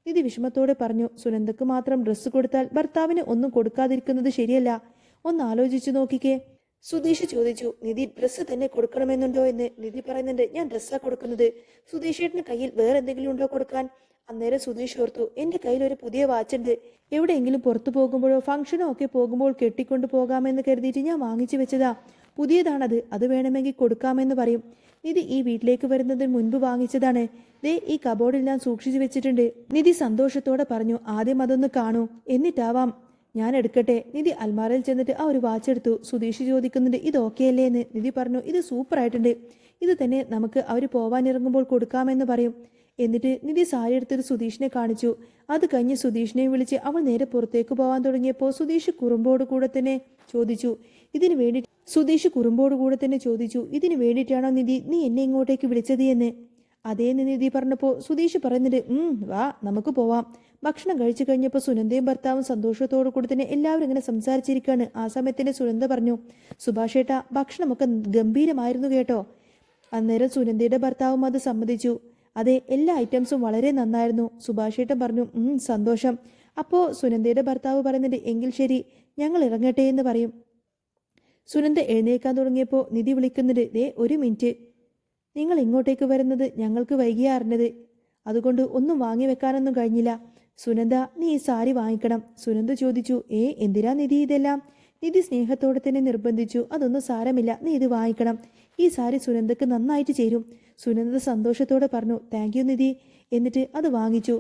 നിധി വിഷമത്തോടെ പറഞ്ഞു, സുനന്ദക്ക് മാത്രം ഡ്രസ്സ് കൊടുത്താൽ ഭർത്താവിന് ഒന്നും കൊടുക്കാതിരിക്കുന്നത് ശരിയല്ല. ഒന്ന് ആലോചിച്ചു നോക്കിക്കേ. സുധീഷ് ചോദിച്ചു, നിധി ഡ്രസ്സ് തന്നെ കൊടുക്കണമെന്നുണ്ടോ എന്ന്. നിധി പറയുന്നുണ്ട്, ഞാൻ ഡ്രസ്സാ കൊടുക്കുന്നത്. സുധീഷേട്ടന് കയ്യിൽ വേറെ എന്തെങ്കിലും ഉണ്ടോ കൊടുക്കാൻ? അന്നേരം സുധീഷ് ഓർത്തു, എന്റെ കയ്യിൽ ഒരു പുതിയ വാച്ചുണ്ട്, എവിടെയെങ്കിലും പുറത്തു പോകുമ്പോഴോ ഫംഗ്ഷനോ ഒക്കെ പോകുമ്പോൾ കെട്ടിക്കൊണ്ടു പോകാമെന്ന് കരുതിയിട്ട് ഞാൻ വാങ്ങിച്ചു വെച്ചതാ. പുതിയതാണത്, അത് വേണമെങ്കിൽ കൊടുക്കാമെന്ന് പറയും. നിധി ഈ വീട്ടിലേക്ക് വരുന്നതിന് മുൻപ് വാങ്ങിച്ചതാണ്. ദേ ഈ കബോർഡിൽ ഞാൻ സൂക്ഷിച്ചു വെച്ചിട്ടുണ്ട്. നിധി സന്തോഷത്തോടെ പറഞ്ഞു, ആദ്യം അതൊന്ന് കാണൂ, എന്നിട്ടാവാം ഞാൻ എടുക്കട്ടെ. നിധി അൽമാരയിൽ ചെന്നിട്ട് ആ ഒരു വാച്ച് എടുത്തു. സുധീഷ് ചോദിക്കുന്നുണ്ട്, ഇത് ഓക്കെ അല്ലേ എന്ന്. നിധി പറഞ്ഞു, ഇത് സൂപ്പർ ആയിട്ടുണ്ട്, ഇത് തന്നെ നമുക്ക് അവർ പോവാനിറങ്ങുമ്പോൾ കൊടുക്കാമെന്ന് പറയും. എന്നിട്ട് നിധി സാരി എടുത്തൊരു സുധീഷിനെ കാണിച്ചു. അത് കഴിഞ്ഞ് സുധീഷിനെ വിളിച്ച് അവൾ നേരെ പുറത്തേക്ക് പോകാൻ തുടങ്ങിയപ്പോൾ സുധീഷ് കുറുമ്പോട് കൂടെ തന്നെ ചോദിച്ചു, ഇതിനു വേണ്ടിയിട്ടാണോ നിധി നീ എന്നെ ഇങ്ങോട്ടേക്ക് വിളിച്ചത് എന്ന്. അതേന്ന് നിധി പറഞ്ഞപ്പോൾ സുധീഷ് പറയുന്നുണ്ട്, വാ നമുക്ക് പോവാം. ഭക്ഷണം കഴിച്ചു കഴിഞ്ഞപ്പോൾ സുനന്ദയും ഭർത്താവും സന്തോഷത്തോടു കൂടി തന്നെ എല്ലാവരും ഇങ്ങനെ സംസാരിച്ചിരിക്കുകയാണ്. ആ സമയത്തിന് സുനന്ദ പറഞ്ഞു, സുഭാഷേട്ടാ ഭക്ഷണമൊക്കെ ഗംഭീരമായിരുന്നു കേട്ടോ. അന്നേരം സുനന്ദയുടെ ഭർത്താവും അത് സമ്മതിച്ചു. അതെ, എല്ലാ ഐറ്റംസും വളരെ നന്നായിരുന്നു. സുഭാഷേട്ടൻ പറഞ്ഞു, സന്തോഷം. അപ്പോൾ സുനന്ദയുടെ ഭർത്താവ് പറയുന്നുണ്ട്, എങ്കിൽ ശരി ഞങ്ങൾ ഇറങ്ങട്ടെ എന്ന് പറയും. സുനന്ദ എഴുന്നേൽക്കാൻ തുടങ്ങിയപ്പോൾ നിധി വിളിക്കുന്നുണ്ട്, ദേ ഒരു മിനിറ്റ്, നിങ്ങൾ ഇങ്ങോട്ടേക്ക് വരുന്നത് ഞങ്ങൾക്ക് വൈകിയാ അറിഞ്ഞത്, അതുകൊണ്ട് ഒന്നും വാങ്ങി വെക്കാനൊന്നും കഴിഞ്ഞില്ല. സുനന്ദ നീ ഈ സാരി വാങ്ങിക്കണം. സുനന്ദ ചോദിച്ചു, എന്തിനാ നിധി ഇതെല്ലാം? നിധി സ്നേഹത്തോടെ തന്നെ നിർബന്ധിച്ചു, അതൊന്നും സാരമില്ല, നീ ഇത് വാങ്ങിക്കണം, ഈ സാരി സുനന്ദക്ക് നന്നായിട്ട് ചേരും. സുനന്ദ സന്തോഷത്തോടെ പറഞ്ഞു, താങ്ക് യു നിധി. എന്നിട്ട് അത് വാങ്ങിച്ചു.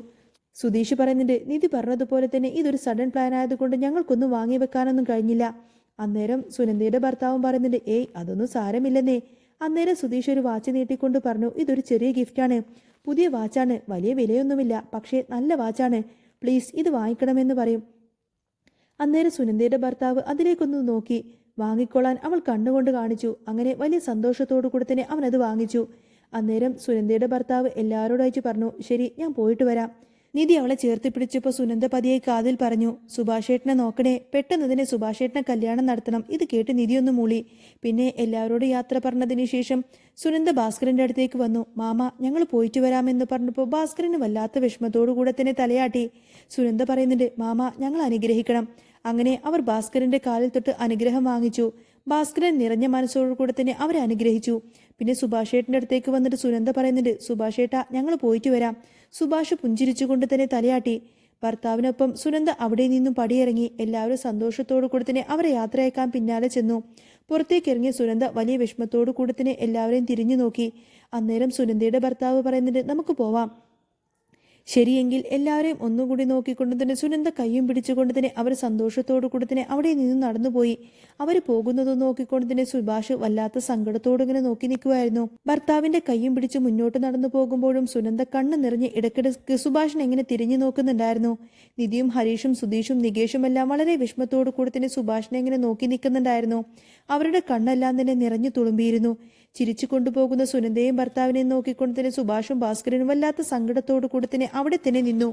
സുധീഷ് പറയുന്നുണ്ട്, നിധി പറഞ്ഞതുപോലെ തന്നെ ഇതൊരു സഡൻ പ്ലാൻ ആയതുകൊണ്ട് ഞങ്ങൾക്കൊന്നും വാങ്ങി വെക്കാനൊന്നും കഴിഞ്ഞില്ല. അന്നേരം സുനന്ദയുടെ ഭർത്താവും പറയുന്നുണ്ട്, അതൊന്നും സാരമില്ലെന്നേ. അന്നേരം സുധീഷ് ഒരു വാച്ച് നീട്ടിക്കൊണ്ട് പറഞ്ഞു, ഇതൊരു ചെറിയ ഗിഫ്റ്റാണ്, പുതിയ വാച്ചാണ്, വലിയ വിലയൊന്നുമില്ല, പക്ഷേ നല്ല വാച്ചാണ്, പ്ലീസ് ഇത് വാങ്ങിക്കണമെന്ന് പറയും. അന്നേരം സുനന്ദയുടെ ഭർത്താവ് അതിലേക്കൊന്ന് നോക്കി. വാങ്ങിക്കൊള്ളാൻ അവൾ കണ്ണുകൊണ്ട് കാണിച്ചു. അങ്ങനെ വലിയ സന്തോഷത്തോടു കൂടി തന്നെ അവനത് വാങ്ങിച്ചു. അന്നേരം സുനന്ദയുടെ ഭർത്താവ് എല്ലാവരോടായിട്ട് പറഞ്ഞു, ശരി ഞാൻ പോയിട്ട് വരാം. നിധി അവളെ ചേർത്ത് പിടിച്ചപ്പോൾ സുനന്ദ പതിയെ കാതിൽ പറഞ്ഞു, സുഭാഷേട്ടനെ നോക്കണേ, പെട്ടെന്ന് തന്നെ സുഭാഷേട്ടനെ കല്യാണം നടത്തണം. ഇത് കേട്ട് നിധിയൊന്ന് മൂളി. പിന്നെ എല്ലാവരോടും യാത്ര പറഞ്ഞതിന് ശേഷം സുനന്ദ ഭാസ്കരന്റെ അടുത്തേക്ക് വന്നു. മാമ ഞങ്ങൾ പോയിട്ട് വരാമെന്ന് പറഞ്ഞപ്പോൾ ഭാസ്കരന് വല്ലാത്ത വിഷമത്തോടു കൂടെ തന്നെ തലയാട്ടി. സുനന്ദ പറയുന്നുണ്ട്, മാമ ഞങ്ങൾ അനുഗ്രഹിക്കണം. അങ്ങനെ അവർ ഭാസ്കരന്റെ കാലിൽ തൊട്ട് അനുഗ്രഹം വാങ്ങിച്ചു. ഭാസ്കരൻ നിറഞ്ഞ മനസ്സോടു കൂടെ തന്നെ അവരെ അനുഗ്രഹിച്ചു. പിന്നെ സുഭാഷേട്ടന്റെ അടുത്തേക്ക് വന്നിട്ട് സുനന്ദ പറയുന്നുണ്ട്, സുഭാഷേട്ടാ ഞങ്ങൾ പോയിട്ട് വരാം. സുഭാഷ് പുഞ്ചിരിച്ചുകൊണ്ട് തന്നെ തലയാട്ടി. ഭർത്താവിനൊപ്പം സുനന്ദ അവിടെ നിന്നും പടിയിറങ്ങി. എല്ലാവരും സന്തോഷത്തോടു കൂടി തന്നെ അവരെ യാത്രയക്കാൻ പിന്നാലെ ചെന്നു. പുറത്തേക്ക് ഇറങ്ങിയ സുനന്ദ വലിയ വിഷമത്തോടു കൂടി തന്നെ എല്ലാവരെയും തിരിഞ്ഞു നോക്കി. അന്നേരം സുനന്ദയുടെ ഭർത്താവ് പറയുന്നുണ്ട്, നമുക്ക് പോവാം. ശരിയെങ്കിൽ എല്ലാവരെയും ഒന്നുകൂടി നോക്കിക്കൊണ്ട് തന്നെ സുനന്ദ കയ്യും പിടിച്ചുകൊണ്ട് തന്നെ അവർ സന്തോഷത്തോടു കൂടി തന്നെ അവിടെ നിന്ന് നടന്നുപോയി. അവർ പോകുന്നത് നോക്കിക്കൊണ്ട് തന്നെ സുഭാഷ് വല്ലാത്ത സങ്കടത്തോടെ ഇങ്ങനെ നോക്കി നിൽക്കുമായിരുന്നു. ഭർത്താവിന്റെ കയ്യും പിടിച്ച് മുന്നോട്ട് നടന്നു പോകുമ്പോഴും സുനന്ദ കണ്ണ് നിറഞ്ഞ് ഇടയ്ക്കിടയ്ക്ക് സുഭാഷിനെ എങ്ങനെ തിരിഞ്ഞു നോക്കുന്നുണ്ടായിരുന്നു. നിധിയും ഹരീഷും സുധീഷും നികേഷും എല്ലാം വളരെ വിഷമത്തോടു കൂടി തന്നെ സുഭാഷിനെ എങ്ങനെ നോക്കി നിൽക്കുന്നുണ്ടായിരുന്നു. അവരുടെ കണ്ണെല്ലാം തന്നെ നിറഞ്ഞു തുളുമ്പിയിരുന്നു. ചിരിച്ചു കൊണ്ടുപോകുന്ന സുനന്ദയും ഭർത്താവിനെയും നോക്കിക്കൊണ്ട് തന്നെ സുഭാഷും ഭാസ്കരനും വല്ലാത്ത സങ്കടത്തോടു കൂടി തന്നെ അവിടെ തന്നെ നിന്നു.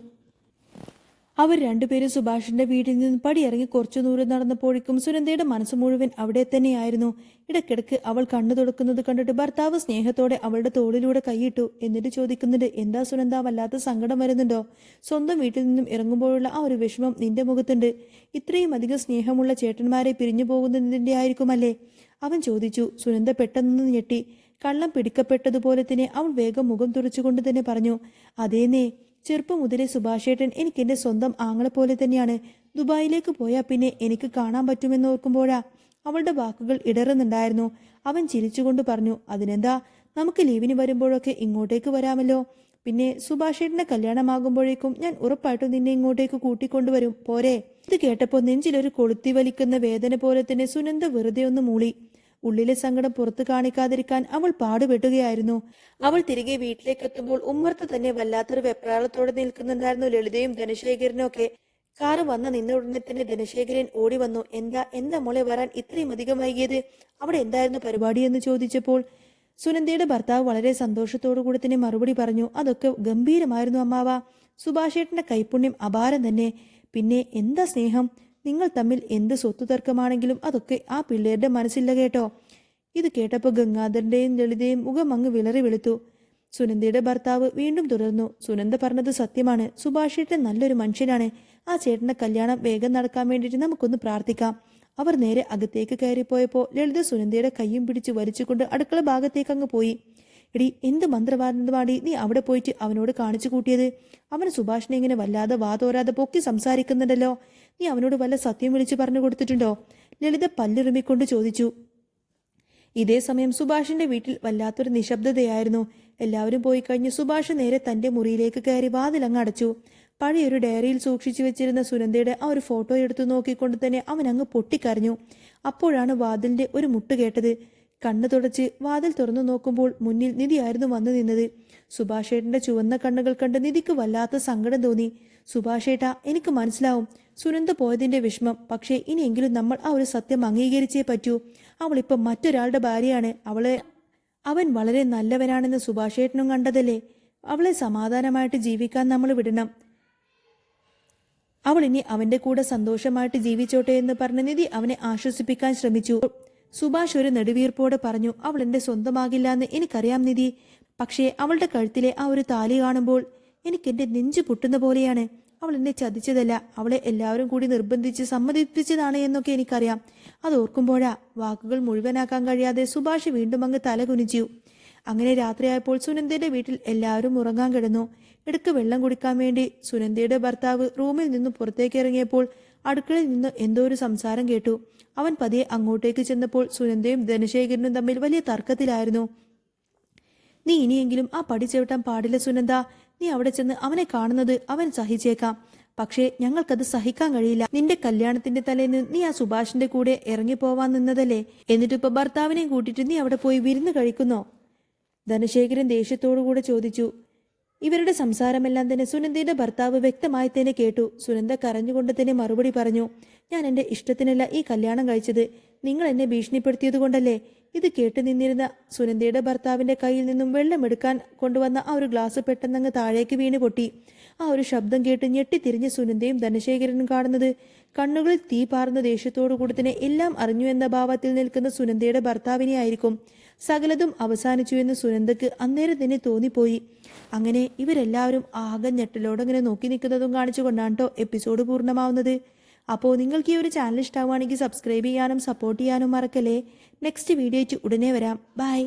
അവർ രണ്ടുപേരും സുഭാഷിന്റെ വീട്ടിൽ നിന്ന് പടിയിറങ്ങി കുറച്ചു ദൂരം നടന്നപ്പോഴേക്കും സുനന്ദയുടെ മനസ്സ് മുഴുവൻ അവിടെ തന്നെയായിരുന്നു. ഇടയ്ക്കിടയ്ക്ക് അവൾ കണ്ണു തുടക്കുന്നത് കണ്ടിട്ട് ഭർത്താവ് സ്നേഹത്തോടെ അവളുടെ തോളിലൂടെ കൈയിട്ടു. എന്നിട്ട് ചോദിക്കുന്നുണ്ട്, എന്താ സുനന്ദ, വല്ലാത്ത സങ്കടം വരുന്നുണ്ടോ? സ്വന്തം വീട്ടിൽ നിന്നും ഇറങ്ങുമ്പോഴുള്ള ആ ഒരു വിഷമം നിന്റെ മുഖത്തുണ്ട്. ഇത്രയും അധികം സ്നേഹമുള്ള ചേട്ടന്മാരെ പിരിഞ്ഞു പോകുന്നതിന്റെ ആയിരിക്കുമല്ലേ? അവൻ ചോദിച്ചു. സുനന്ദ പെട്ടെന്ന് ഞെട്ടി. കള്ളം പിടിക്കപ്പെട്ടതുപോലെ തന്നെ അവൾ വേഗം മുഖം തുറച്ചുകൊണ്ട് തന്നെ പറഞ്ഞു, അതേന്നേ, ചെറുപ്പം മുതലേ സുഭാഷേട്ടൻ എനിക്ക് എൻ്റെ സ്വന്തം ആങ്ങളെ പോലെ തന്നെയാണ്. ദുബായിലേക്ക് പോയാൽ പിന്നെ എനിക്ക് കാണാൻ പറ്റുമെന്ന് ഓർക്കുമ്പോഴാ. അവളുടെ വാക്കുകൾ ഇടറുന്നുണ്ടായിരുന്നു. അവൻ ചിരിച്ചുകൊണ്ട് പറഞ്ഞു, അതിനെന്താ, നമുക്ക് ലീവിന് വരുമ്പോഴൊക്കെ ഇങ്ങോട്ടേക്ക് വരാമല്ലോ. പിന്നെ സുഭാഷേട്ടന്റെ കല്യാണമാകുമ്പോഴേക്കും ഞാൻ ഉറപ്പായിട്ടും നിന്നെ ഇങ്ങോട്ടേക്ക് കൂട്ടിക്കൊണ്ടുവരും, പോരെ? ഇത് കേട്ടപ്പോൾ നെഞ്ചിലൊരു കൊളുത്തി വലിക്കുന്ന വേദന പോലെ തന്നെ സുനന്ദ വെറുതെ ഒന്ന് മൂളി. ഉള്ളിലെ സങ്കടം പുറത്തു കാണിക്കാതിരിക്കാൻ അവൾ പാടുപെട്ടുകയായിരുന്നു. അവൾ തിരികെ വീട്ടിലേക്ക് എത്തുമ്പോൾ ഉമ്മർത്ത് തന്നെ വല്ലാത്തൊരു വെപ്രാളത്തോടെ നിൽക്കുന്നുണ്ടായിരുന്നു ലളിതയും ധനശേഖരനും ഒക്കെ. കാറ് വന്ന നിന്ന ഉടനെ തന്നെ ധനശേഖരൻ ഓടി വന്നു. എന്താ മോളെ വരാൻ ഇത്രയും അധികം വൈകിയത്? അവിടെ എന്തായിരുന്നു പരിപാടി എന്ന് ചോദിച്ചപ്പോൾ സുനന്ദയുടെ ഭർത്താവ് വളരെ സന്തോഷത്തോടു കൂടി തന്നെ മറുപടി പറഞ്ഞു, അതൊക്കെ ഗംഭീരമായിരുന്നു അമ്മാവ. സുഭാഷേട്ടന്റെ കൈപുണ്യം അപാരം തന്നെ. പിന്നെ എന്താ സ്നേഹം, നിങ്ങൾ തമ്മിൽ എന്ത് സ്വത്തു തർക്കമാണെങ്കിലും അതൊക്കെ ആ പിള്ളേരുടെ മനസ്സില്ല കേട്ടോ. ഇത് കേട്ടപ്പോൾ ഗംഗാധരന്റെയും ലളിതയും മുഖം അങ്ങ് വിളറി വെളുത്തു. സുനന്ദയുടെ ഭർത്താവ് വീണ്ടും തുടർന്നു, സുനന്ദ പറഞ്ഞത് സത്യമാണ്. സുഭാഷേട്ടൻ നല്ലൊരു മനുഷ്യനാണ്. ആ ചേട്ടന്റെ കല്യാണം വേഗം നടക്കാൻ വേണ്ടിയിട്ട് നമുക്കൊന്ന് പ്രാർത്ഥിക്കാം. അവർ നേരെ അകത്തേക്ക് കയറിപ്പോയപ്പോൾ ലളിത സുനന്ദയുടെ കയ്യും പിടിച്ച് വലിച്ചുകൊണ്ട് അടുക്കള ഭാഗത്തേക്ക് അങ്ങ് പോയി. എടി, എന്ത് മന്ത്രവാദമാടി നീ അവിടെ പോയിട്ട് അവനോട് കാണിച്ചു കൂട്ടിയത്? അവൻ സുഭാഷിനെ ഇങ്ങനെ വല്ലാതെ വാതോരാതെ പൊക്കി സംസാരിക്കുന്നുണ്ടല്ലോ. നീ അവനോട് വല്ല സത്യം വിളിച്ചു പറഞ്ഞു കൊടുത്തിട്ടുണ്ടോ? ലളിത പല്ലിറുമിക്കൊണ്ട് ചോദിച്ചു. ഇതേ സമയം സുഭാഷിന്റെ വീട്ടിൽ വല്ലാത്തൊരു നിശബ്ദതയായിരുന്നു. എല്ലാവരും പോയി കഴിഞ്ഞ് സുഭാഷ് നേരെ തന്റെ മുറിയിലേക്ക് കയറി വാതിലങ്ങ് അടച്ചു. പഴയൊരു ഡയറിയിൽ സൂക്ഷിച്ചു വെച്ചിരുന്ന സുനന്ദയുടെ ആ ഒരു ഫോട്ടോ എടുത്തു നോക്കിക്കൊണ്ട് തന്നെ അവൻ അങ്ങ് പൊട്ടിക്കരഞ്ഞു. അപ്പോഴാണ് വാതിലിന്റെ ഒരു മുട്ട് കേട്ടത്. കണ്ണു തുടച്ച് വാതിൽ തുറന്നു നോക്കുമ്പോൾ മുന്നിൽ നിധിയായിരുന്നു വന്നു നിന്നത്. സുഭാഷേട്ടന്റെ ചുവന്ന കണ്ണുകൾ കണ്ട് നിധിക്ക് വല്ലാത്ത സങ്കടം തോന്നി. സുഭാഷേട്ടാ, എനിക്ക് മനസ്സിലാവും സുനന്ദ പോയതിന്റെ വിഷമം. പക്ഷേ ഇനിയെങ്കിലും നമ്മൾ ആ ഒരു സത്യം അംഗീകരിച്ചേ പറ്റൂ. അവളിപ്പം മറ്റൊരാളുടെ ഭാര്യയാണ്. അവൻ വളരെ നല്ലവനാണെന്ന് സുഭാഷേട്ടനും കണ്ടതല്ലേ. അവളെ സമാധാനമായിട്ട് ജീവിക്കാൻ നമ്മൾ വിടണം. അവൾ ഇനി അവന്റെ കൂടെ സന്തോഷമായിട്ട് ജീവിച്ചോട്ടെ എന്ന് പറഞ്ഞ് നിധി അവനെ ആശ്വസിപ്പിക്കാൻ ശ്രമിച്ചു. സുഭാഷ് ഒരു നെടുവീർപ്പോടെ പറഞ്ഞു, അവൾ എന്റെ സ്വന്തമാകില്ല എന്ന് എനിക്കറിയാം നിധി. പക്ഷേ അവളുടെ കഴുത്തിലെ ആ ഒരു താലി കാണുമ്പോൾ എനിക്കെന്റെ നെഞ്ചു പൊട്ടുന്ന പോലെയാണ്. അവൾ എന്നെ ചതിച്ചതല്ല, അവളെ എല്ലാവരും കൂടി നിർബന്ധിച്ച് സമ്മതിപ്പിച്ചതാണ് എന്നൊക്കെ എനിക്കറിയാം. അത് ഓർക്കുമ്പോഴാ വാക്കുകൾ മുഴുവനാക്കാൻ കഴിയാതെ സുഭാഷ് വീണ്ടും അങ്ങ് തല കുനിച്ചു. അങ്ങനെ രാത്രിയായപ്പോൾ സുനന്ദയുടെ വീട്ടിൽ എല്ലാവരും ഉറങ്ങാൻ കിടന്നു. ഇടയ്ക്ക് വെള്ളം കുടിക്കാൻ വേണ്ടി സുനന്ദയുടെ ഭർത്താവ് റൂമിൽ നിന്നും പുറത്തേക്ക് ഇറങ്ങിയപ്പോൾ അടുക്കളയിൽ നിന്ന് എന്തോ ഒരു സംസാരം കേട്ടു. അവൻ പതിയെ അങ്ങോട്ടേക്ക് ചെന്നപ്പോൾ സുനന്ദയും ധനശേഖരനും തമ്മിൽ വലിയ തർക്കത്തിലായിരുന്നു. നീ ഇനിയെങ്കിലും ആ പടി ചവിട്ടാൻ പാടില്ല സുനന്ദ. നീ അവിടെ ചെന്ന് അവനെ കാണുന്നത് അവൻ സഹിച്ചേക്കാം. പക്ഷേ ഞങ്ങൾക്കത് സഹിക്കാൻ കഴിയില്ല. നിന്റെ കല്യാണത്തിന്റെ തലേന്ന് നീ ആ സുഭാഷിന്റെ കൂടെ ഇറങ്ങിപ്പോവാൻ നിന്നതല്ലേ. എന്നിട്ടിപ്പോ ഭർത്താവിനെയും കൂട്ടിയിട്ട് നീ അവിടെ പോയി വിരുന്ന് കഴിക്കുന്നോ? ധനശേഖരൻ ദേഷ്യത്തോടുകൂടെ ചോദിച്ചു. ഇവരുടെ സംസാരമെല്ലാം തന്നെ സുനന്ദയുടെ ഭർത്താവ് വ്യക്തമായി തന്നെ കേട്ടു. സുനന്ദ കരഞ്ഞുകൊണ്ട് തന്നെ മറുപടി പറഞ്ഞു, ഞാൻ എൻ്റെ ഇഷ്ടത്തിനല്ല ഈ കല്യാണം കഴിച്ചത്. നിങ്ങൾ എന്നെ ഭീഷണിപ്പെടുത്തിയത് കൊണ്ടല്ലേ. ഇത് കേട്ട് നിന്നിരുന്ന സുനന്ദയുടെ ഭർത്താവിന്റെ കയ്യിൽ നിന്നും വെള്ളമെടുക്കാൻ കൊണ്ടുവന്ന ആ ഒരു ഗ്ലാസ് പെട്ടെന്നങ്ങ് താഴേക്ക് വീണ് പൊട്ടി. ആ ഒരു ശബ്ദം കേട്ട് ഞെട്ടിത്തിരിഞ്ഞ് സുനന്ദയും ധനശേഖരനും കാണുന്നത് കണ്ണുകളിൽ തീ പാർന്ന ദേഷ്യത്തോടു കൂടി തന്നെ എല്ലാം അറിഞ്ഞു എന്ന ഭാവത്തിൽ നിൽക്കുന്ന സുനന്ദയുടെ ഭർത്താവിനെ ആയിരിക്കും. സകലതും അവസാനിച്ചു എന്ന് സുനന്ദക്ക് അന്നേരം തന്നെ തോന്നിപ്പോയി. അങ്ങനെ ഇവരെല്ലാവരും ആകെ ഞെട്ടലോടങ്ങനെ നോക്കി നിൽക്കുന്നതും കാണിച്ചുകൊണ്ടാണ് കേട്ടോ എപ്പിസോഡ് പൂർണ്ണമാവുന്നത്. അപ്പോൾ നിങ്ങൾക്ക് ഈ ഒരു ചാനൽ ഇഷ്ടമാവുകയാണെങ്കിൽ സബ്സ്ക്രൈബ് ചെയ്യാനും സപ്പോർട്ട് ചെയ്യാനും മറക്കല്ലേ. നെക്സ്റ്റ് വീഡിയോ ഉടനെ വരാം. ബൈ.